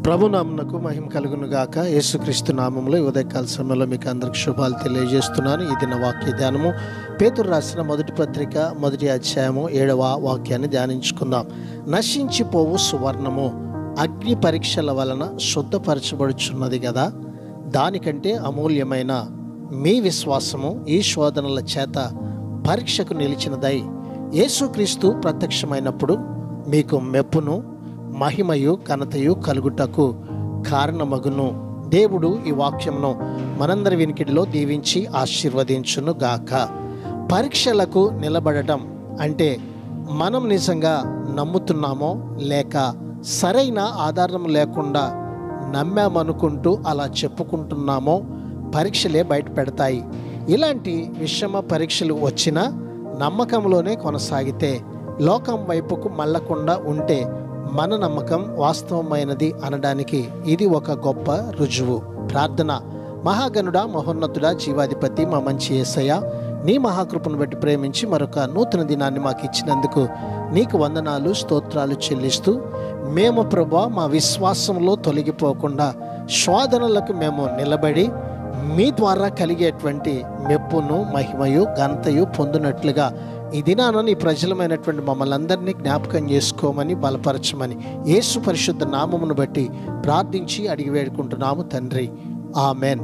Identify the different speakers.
Speaker 1: ప్రభునామమునకు మహిమ కలుగును గాక. యేసుక్రీస్తు నామములో ఉదయకాల సమయంలో మీకు అందరికి శుభాలు తెలియజేస్తున్నాను. ఇది నా వాక్య ధ్యానము. పేతురు రాసిన మొదటి పత్రిక 1వ అధ్యాయము 7వ వాక్యాన్ని ధ్యానించుకుందాం. నశించిపోవు సువర్ణము అగ్ని పరీక్షల వలన శుద్ధపరచబడుచున్నది కదా, దానికంటే అమూల్యమైన మీ విశ్వాసము ఈ శోధనల చేత పరీక్షకు నిలిచినదై యేసుక్రీస్తు ప్రత్యక్షమైనప్పుడు మీకు మెప్పును మహిమయు ఘనతయు కలుగుటకు కారణమగును. దేవుడు ఈ వాక్యమును మనందరి వినికిడిలో దీవించి ఆశీర్వదించును గాక. పరీక్షలకు నిలబడటం అంటే మనం నిజంగా నమ్ముతున్నామో లేక సరైన ఆధారం లేకుండా నమ్మామనుకుంటూ అలా చెప్పుకుంటున్నామో పరీక్షలే బయట పెడతాయి. ఇలాంటి విషమ పరీక్షలు వచ్చినా నమ్మకంలోనే కొనసాగితే, లోకం వైపుకు మళ్ళకుండా ఉంటే మన నమ్మకం వాస్తవమైనది అనడానికి ఇది ఒక గొప్ప రుజువు. ప్రార్థన. మహాగణుడా, మహోన్నతుడా, జీవాధిపతి, మా మంచి యేసయ్య, నీ మహాకృపను బట్టి ప్రేమించి మరొక నూతన దినాన్ని మాకు ఇచ్చినందుకు నీకు వందనాలు, స్తోత్రాలు చెల్లిస్తూ, మేము ప్రభువా మా విశ్వాసంలో తొలగిపోకుండా శోధనలకు మేము నిలబడి మీ ద్వారా కలిగేటువంటి మెప్పును మహిమయు ఘనతయు పొందినట్లుగా ఈ దినాన నీ ప్రజలమైనటువంటి మమ్మల్ని అందరినీ జ్ఞాపకం చేసుకోమని, బలపరచమని యేసు పరిశుద్ధ నామమును బట్టి ప్రార్థించి అడిగి వేడుకుంటున్నాము తండ్రి. ఆమెన్.